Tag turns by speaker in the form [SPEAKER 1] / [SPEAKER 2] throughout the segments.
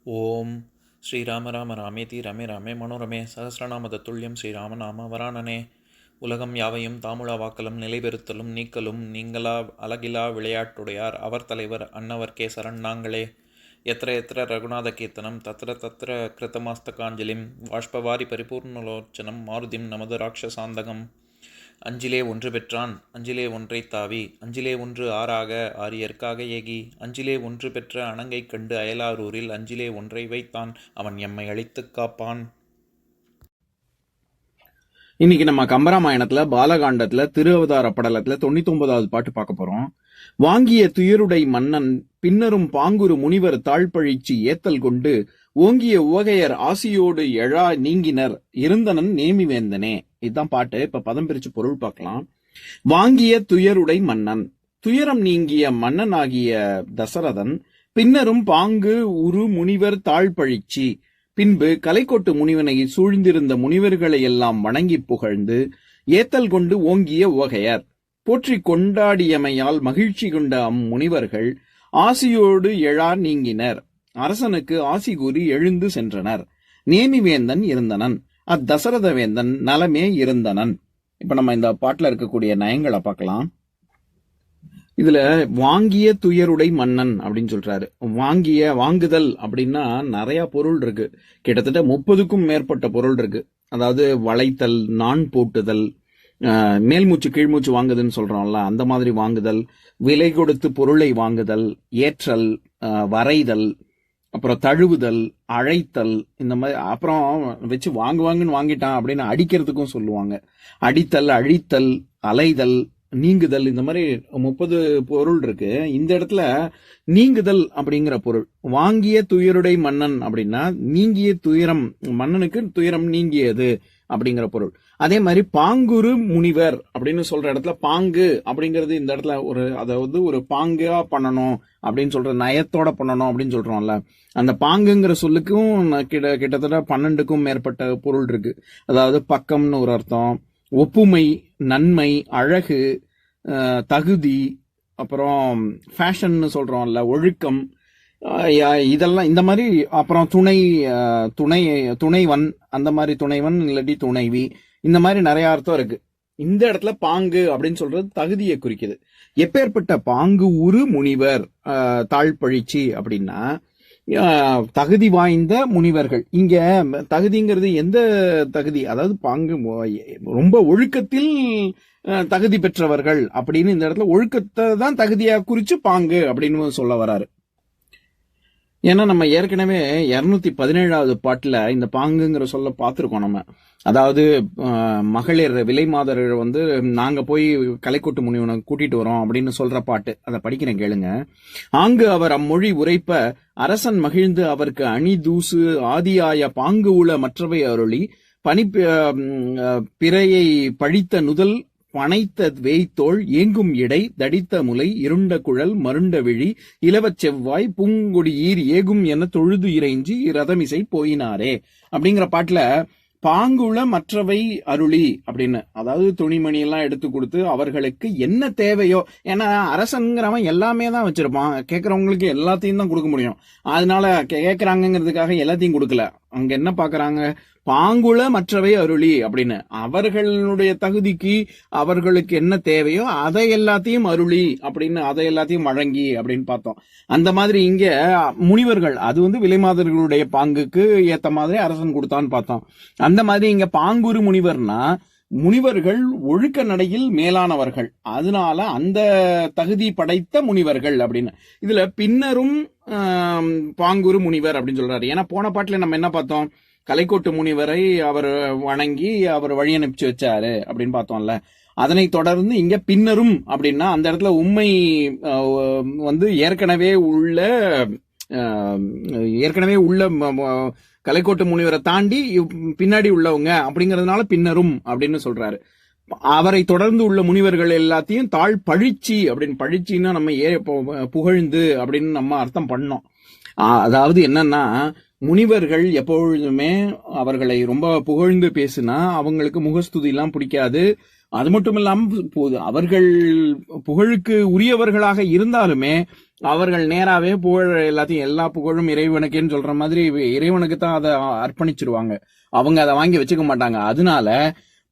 [SPEAKER 1] ஓம் ஸ்ரீராம ராம ராமேதி ரமே ராமே மனோரமே சகசிரநாம தத்துல்யம் ஸ்ரீராம நாம வராணனே. உலகம் யாவையும் தாமுழா வாக்கலும் நிலைபெறுத்தலும் நீக்கலும் நீங்களா அழகிலா விளையாட்டுடையார் அவர் தலைவர் அன்னவர் கேசரன் நாங்களே. எத்திர எத்திர ரகுநாத கீர்த்தனம் தத்திர தத்திர கிருத்தமாஸ்தகாஞ்சலிம் வாஷ்பவாரி பரிபூர்ணலோச்சனம் மாருதிம் நமது ராட்சசாந்தகம். அஞ்சிலே ஒன்று பெற்றான் அஞ்சிலே ஒன்றை தாவி அஞ்சிலே ஒன்று ஆறாக ஆரியர்க்காக ஏகி அஞ்சிலே ஒன்று பெற்ற அணங்கை கண்டு அயலாரூரில் அஞ்சிலே ஒன்றை வைத்தான் அவன் எம்மை அழித்துக் காப்பான்.
[SPEAKER 2] இன்னைக்கு நம்ம கம்பராமாயணத்துல பாலகாண்டத்துல திருஅவதார படலத்துல 99வது பாட்டு பார்க்க போறோம். வாங்கிய துயருடை மன்னன் பின்னரும் பாங்குரு முனிவர் தாழ்பழிச்சு ஏத்தல் கொண்டு ஓங்கிய உவகையர் ஆசியோடு எழா நீங்கினர் இருந்தனன் நேமிவேந்தனே. இதுதான் பாட்டு. இப்ப பதம் பிரிச்சு பொருள் பார்க்கலாம். வாங்கிய துயருடை மன்னன், துயரம் நீங்கிய மன்னன் ஆகிய தசரதன் பின்னரும் பாங்கு உரு முனிவர் தாழ்பழிச்சி பின்பு கலைக்கோட்டு முனிவனை சூழ்ந்திருந்த முனிவர்களை எல்லாம் வணங்கி புகழ்ந்து ஏத்தல் கொண்டு ஓங்கிய உவகையர் போற்றி கொண்டாடியமையால் மகிழ்ச்சி கொண்ட அம்முனிவர்கள் ஆசியோடு எழா நீங்கினர் அரசனுக்கு ஆசி கூறி எழுந்து சென்றனர். நேமிவேந்தன் இருந்தனன் அத்தசரத வேந்தன் நலமே இருந்தனன். இப்ப நம்ம இந்த பாட்டுல இருக்கக்கூடிய நயங்களை பார்க்கலாம். இதுல வாங்கிய துயருடை மன்னன் அப்படின்னு சொல்றாரு. வாங்குதல் அப்படின்னா நிறைய பொருள் இருக்கு. கிட்டத்தட்ட 30க்கும் மேற்பட்ட பொருள் இருக்கு. அதாவது வளைத்தல், நான் போட்டுதல், மேல்மூச்சு கீழ்மூச்சு வாங்குதுன்னு சொல்றோம்ல, அந்த மாதிரி வாங்குதல், விலை கொடுத்து பொருளை வாங்குதல், ஏற்றல், வரைதல், அப்புறம் தழுவுதல், அழைத்தல், இந்த மாதிரி. அப்புறம் வச்சு வாங்குவாங்கன்னு வாங்கிட்டான் அப்படின்னு அடிக்கிறதுக்கும் சொல்லுவாங்க. அடித்தல், அழித்தல், அலைதல், நீங்குதல், இந்த மாதிரி 30 பொருள் இருக்கு. இந்த இடத்துல நீங்குதல் அப்படிங்கிற பொருள். வாங்கிய துயருடை மன்னன் அப்படின்னா நீங்கிய துயரம், மன்னனுக்கு துயரம் நீங்கியது அப்படிங்கிற பொருள். அதே மாதிரி பாங்குரு முனிவர் அப்படின்னு சொல்ற இடத்துல பாங்கு அப்படிங்கிறது இந்த இடத்துல அதாவது ஒரு பாங்கா பண்ணணும் அப்படின்னு சொல்ற, நயத்தோட பண்ணணும் அப்படின்னு சொல்றோம்ல, அந்த பாங்குங்கிற சொல்லுக்கும் கிட்டத்தட்ட 12க்கும் மேற்பட்ட பொருள் இருக்கு. அதாவது பக்கம்னு ஒரு அர்த்தம், ஒப்புமை, நன்மை, அழகு, தகுதி, அப்புறம் ஃபேஷன் சொல்றோம்ல, ஒழுக்கம், இதெல்லாம் இந்த மாதிரி. அப்புறம் துணைவன், அந்த மாதிரி துணைவன் இல்லாட்டி துணைவி, இந்த மாதிரி நிறைய அர்த்தம் இருக்கு. இந்த இடத்துல பாங்கு அப்படின்னு சொல்றது தகுதியை குறிக்குது. எப்பேற்பட்ட பாங்கு உரு முனிவர் தாழ்பழிச்சி அப்படின்னா தகுதி வாய்ந்த முனிவர்கள். இங்க தகுதிங்கிறது எந்த தகுதி, அதாவது பாங்கு ரொம்ப ஒழுக்கத்தில் தகுதி பெற்றவர்கள் அப்படின்னு இந்த இடத்துல ஒழுக்கத்தை தான் தகுதியா குறிச்சு பாங்கு அப்படின்னு சொல்ல வராரு. ஏன்னா நம்ம ஏற்கனவே 217வது பாட்டுல இந்த பாங்குங்கிற சொல்ல பார்த்திருக்கோம் நம்ம. அதாவது மகளிர் விலை மாதர்கள் நாங்க போய் கலைக்கோட்டு முனிவனை கூட்டிட்டு வரோம் அப்படின்னு சொல்ற பாட்டு. அதை படிக்கிறேன் கேளுங்க. ஆங்கு அவர் அம்மொழி உரைப்ப அரசன் மகிழ்ந்து அவருக்கு அணி தூசு ஆதியாய பாங்கு உள மற்றவை அருளி பனி பிறையை பழித்த நுதல் பனைத்த வேய்த்தோள் ஏங்கும் இடை தடித்த முலை இருண்ட குழல் மருண்ட விழி இலவச் செவ்வாய் பூங்கொடியீர் ஏகும் என தொழுது இறைஞ்சி ரதமிசை போயினாரே அப்படிங்கிற பாட்டுல பாங்குள மற்றவை அருளி அப்படின்னு, அதாவது துணிமணி எல்லாம் எடுத்து கொடுத்து அவர்களுக்கு என்ன தேவையோ. ஏன்னா அரசன்கிறவன் எல்லாமே தான் வச்சிருப்பான், கேட்கறவங்களுக்கு எல்லாத்தையும் தான் கொடுக்க முடியும். அதனால கேட்கறாங்கிறதுக்காக எல்லாத்தையும் கொடுக்கல. அங்க என்ன பாக்குறாங்க, பாங்குள மற்றவை அருளி அப்படின்னு, அவர்களுடைய தகுதிக்கு அவர்களுக்கு என்ன தேவையோ அதை எல்லாத்தையும் அருளி அப்படின்னு, அதை எல்லாத்தையும் வழங்கி அப்படின்னு பார்த்தோம். அந்த மாதிரி இங்க முனிவர்கள், அது விலைமாதர்களுடைய பாங்குக்கு ஏத்த மாதிரி அரசன் கொடுத்தான்னு பார்த்தோம். அந்த மாதிரி இங்க பாங்குரு முனிவர்னா முனிவர்கள் ஒழுக்க நடையில் மேலானவர்கள், அதனால அந்த தகுதி படைத்த முனிவர்கள் அப்படின்னு. இதுல பின்னரும் பாங்குரு முனிவர் அப்படின்னு சொல்றாரு. ஏன்னா போன பாட்டுல நம்ம என்ன பார்த்தோம், கலைக்கோட்டு முனிவரை அவர் வணங்கி அவர் வழி அனுப்பிச்சு வச்சாரு அப்படின்னு பார்த்தோம்ல. அதனை தொடர்ந்து இங்க பின்னரும் அப்படின்னா அந்த இடத்துல உண்மை ஏற்கனவே உள்ள கலைக்கோட்டு முனிவரை தாண்டி பின்னாடி உள்ளவங்க அப்படிங்கறதுனால பின்னரும் அப்படின்னு சொல்றாரு. அவரை தொடர்ந்து உள்ள முனிவர்கள் எல்லாத்தையும் தாழ் பழிச்சி அப்படின்னு, பழிச்சின்னா நம்ம புகழ்ந்து அப்படின்னு நம்ம அர்த்தம் பண்ணோம். அதாவது என்னன்னா முனிவர்கள் எப்பொழுதுமே அவர்களை ரொம்ப புகழ்ந்து பேசினா அவங்களுக்கு முகஸ்துதி எல்லாம் பிடிக்காது. அது மட்டும் இல்லாம அவர்கள் புகழுக்கு உரியவர்களாக இருந்தாலுமே அவர்கள் நேராவே புகழ் எல்லாத்தையும் எல்லா புகழும் இறைவனுக்கேன்னு சொல்ற மாதிரி இறைவனுக்கு தான் அதை அர்ப்பணிச்சிருவாங்க. அவங்க அதை வாங்கி வச்சுக்க மாட்டாங்க. அதனால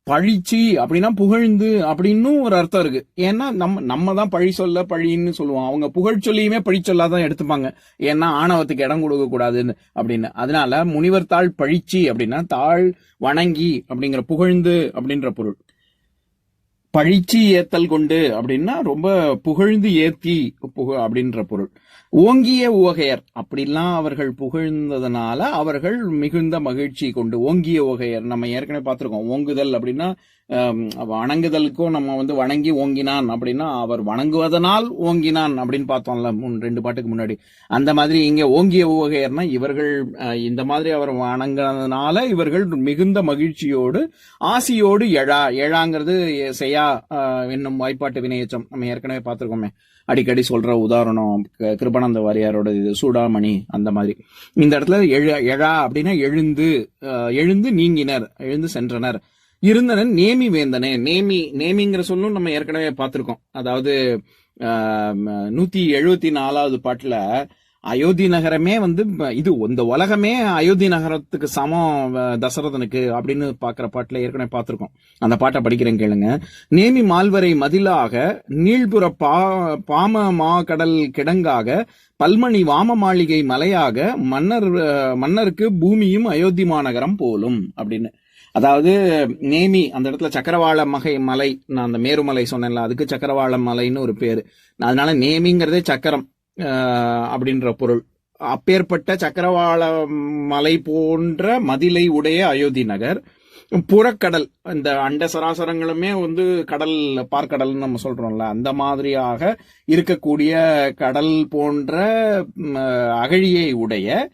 [SPEAKER 2] பழிச்சி அப்படின்னா புகழ்ந்து அப்படின்னும் ஒரு அர்த்தம் இருக்கு. ஏன்னா நம்ம தான் பழி சொல்ல பழின்னு சொல்லுவோம். அவங்க புகழ் சொல்லியுமே பழி சொல்லாதான் எடுத்துப்பாங்க. ஏன்னா ஆணவத்துக்கு இடம் கொடுக்க கூடாதுன்னு அப்படின்னு. அதனால முனிவர் தாள் பழிச்சி அப்படின்னா தாழ் வணங்கி அப்படிங்கிற புகழ்ந்து அப்படின்ற பொருள். பழிச்சி ஏத்தல் கொண்டு அப்படின்னா ரொம்ப புகழ்ந்து ஏத்தி அப்படின்ற பொருள். ஓங்கிய உவகையர் அப்படிலாம் அவர்கள் புகழ்ந்ததுனால அவர்கள் மிகுந்த மகிழ்ச்சி கொண்டு. ஓங்கிய உவகையர் நம்ம ஏற்கனவே பார்த்திருக்கோம். ஓங்குதல் அப்படின்னா வணங்குதலுக்கும் நம்ம வணங்கி ஓங்கினான் அப்படின்னா அவர் வணங்குவதனால் ஓங்கினான் அப்படின்னு பார்த்தோம்ல 2 பாட்டுக்கு முன்னாடி. அந்த மாதிரி இங்க ஓங்கிய உவகையர்னா இவர்கள் இந்த மாதிரி அவர் வணங்கினதுனால இவர்கள் மிகுந்த மகிழ்ச்சியோடு ஆசியோடு எழாங்கிறது செய்யா என்னும் வாய்ப்பாட்டு வினையச்சம் நம்ம ஏற்கனவே பார்த்திருக்கோமே. அடிக்கடி சொல்ற உதாரணம் கிருபானந்த வாரியாரோட சூடாமணி. அந்த மாதிரி இந்த இடத்துல எழா அப்படின்னா எழுந்து நீங்கினர், எழுந்து சென்றனர். இருந்தனர் நேமி வேந்தனே. நேமிங்கிற சொல்லும் நம்ம ஏற்கனவே பார்த்திருக்கோம். அதாவது 174வது பாட்டுல அயோத்தி நகரமே இது இந்த உலகமே அயோத்தி நகரத்துக்கு சமம் தசரதனுக்கு அப்படின்னு பாக்குற பாட்டுல ஏற்கனவே பார்த்திருக்கோம். அந்த பாட்டை படிக்கிறேன் கேளுங்க. நேமி மால்வரை மதிலாக நீள்புற பாம மா கடல் கிடங்காக பல்மணி வாம மாளிகை மலையாக மன்னருக்கு பூமியும் அயோத்தி மாநகரம் போலும் அப்படின்னு. அதாவது நேமி அந்த இடத்துல சக்கரவாள மலை, நான் அந்த மேருமலை சொன்னேன்ல, அதுக்கு சக்கரவாள மலைன்னு ஒரு பேரு. அதனால நேமிங்கிறதே சக்கரம் அப்படின்ற பொருள். அப்பேற்பட்ட சக்கரவாள மலை போன்ற மதிலை உடைய அயோத்தி நகர். புறக்கடல், இந்த அண்ட சராசரங்களுமே கடல், பார்க்கடல்னு நம்ம சொல்றோம்ல, அந்த மாதிரியாக இருக்கக்கூடிய கடல் போன்ற அகழியை உடைய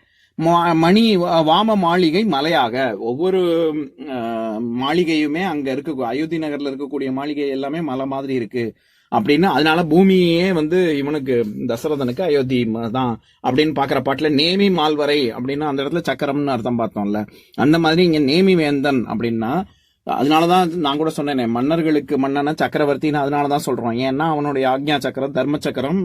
[SPEAKER 2] மணி வாம மாளிகை மலையாக. ஒவ்வொரு மாளிகையுமே அங்க இருக்க அயோத்தி நகர்ல இருக்கக்கூடிய மாளிகை எல்லாமே மலை மாதிரி இருக்கு அப்படின்னு. அதனால பூமியே இவனுக்கு தசரதனுக்கு அயோத்தி தான் அப்படின்னு பாக்குற பாட்டுல நேமி மால்வரை அப்படின்னா அந்த இடத்துல சக்கரம்னு அர்த்தம் பார்த்தோம்ல. அந்த மாதிரி இங்க நேமி வேந்தன் அப்படின்னா அதனாலதான் நான் கூட சொன்னேனே மன்னர்களுக்கு மன்னன சக்கரவர்த்தின்னு அதனாலதான் சொல்றோம். ஏன்னா அவனுடைய ஆக்ஞா சக்கரம் தர்ம சக்கரம்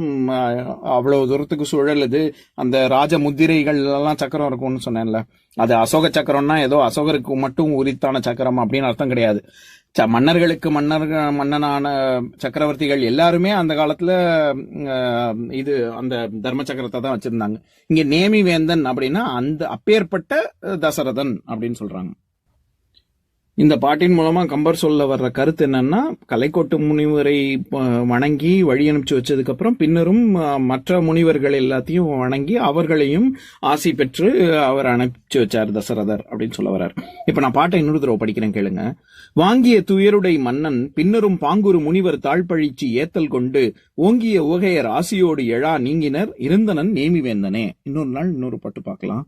[SPEAKER 2] அவ்வளவு தூரத்துக்கு சுழலுது. அந்த ராஜ முத்திரைகள் எல்லாம் சக்கரம் இருக்கும்னு சொன்னேன்ல, அது அசோக சக்கரம்னா ஏதோ அசோகருக்கு மட்டும் உரித்தான சக்கரம் அப்படின்னு அர்த்தம் கிடையாது. மன்னர்களுக்கு மன்னனான சக்கரவர்த்திகள் எல்லாருமே அந்த காலத்துல இது அந்த தர்ம சக்கரத்தை தான் வச்சிருந்தாங்க. இங்க நேமி வேந்தன் அப்படின்னா அந்த அப்பேற்பட்ட தசரதன் அப்படின்னு சொல்றாங்க. இந்த பாட்டின் மூலமா கம்பர் சொல்ல வர்ற கருத்து என்னன்னா, கலைக்கோட்டு முனிவரை வணங்கி வழி அனுப்பிச்சு வச்சதுக்கு அப்புறம் பின்னரும் மற்ற முனிவர்கள் எல்லாத்தையும் வணங்கி அவர்களையும் ஆசி பெற்று அவர் அனுப்பிச்சு வச்சார் தசரதர் அப்படின்னு சொல்ல வர்றார். இப்ப நான் பாட்டை இன்னொரு தடவை படிக்கிறேன் கேளுங்க. வாங்கிய துயருடை மன்னன் பின்னரும் பாங்குரு முனிவர் தாழ்பழிச்சி ஏத்தல் கொண்டு ஓங்கிய உகையர் ஆசியோடு எழா நீங்கினர் இருந்தனன் நேமி வேந்தனே. இன்னொரு நாள் இன்னொரு பாட்டு பார்க்கலாம்.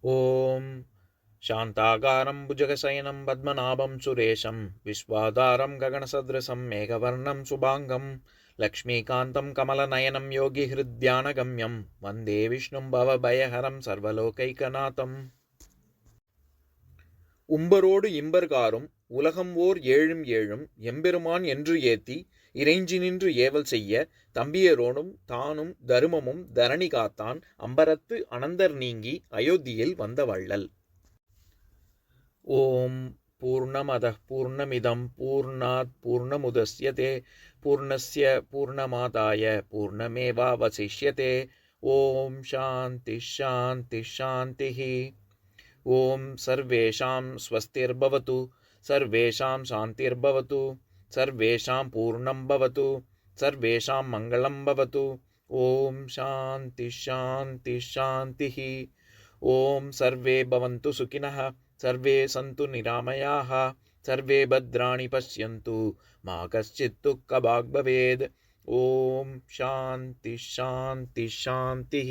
[SPEAKER 1] ஓம் शान्ताकारं भुजगशयनं पद्मनाभं सुरेशं विश्वाधारं गगनसदृशं मेघवर्णं शुभाङ्गं लक्ष्मीकान्तं कमलनयनं योगिहृद्यानगम्यं वन्दे विष्णुं भवभयहरं सर्वलोकैकनाथम्. உம்பரோடு இம்பர்காரும் உலகம் ஓர் ஏழும் ஏழும் எம்பெருமான் என்று ஏத்தி இறைஞ்சி நின்று ஏவல் செய்ய தம்பியரோடும் தானும் தருமமும் தரணி காத்தான் அம்பரத்து அனந்தர் நீங்கி அயோத்தியில் வந்த வள்ளல். ஓம் பூர்ணமதః பூர்ணமிதம் பூர்ணாத் பூர்ணமுதஸ்யதே பூர்ணஸ்ய பூர்ணமாதாய பூர்ணமேவாவசிஷ்யதே. ஓம் சாந்தி சாந்தி சாந்திः. ஓம் சர்வேஷாம் ஸ்வஸ்திர்பவது சர்வேஷாம் சாந்திர்பவது சர்வேஷாம் பூர்ணம் பவது சர்வேஷாம் மங்களம் பவது. ஓம் சாந்தி சாந்தி சாந்திः. ஓம் சர்வே பவந்து சுகினः सर्वे सन्तु निरामयाः सर्वे भद्राणि पश्यन्तु मा कश्चित् दुःखभाग् भवेत्. ओम शांति शांति शांति.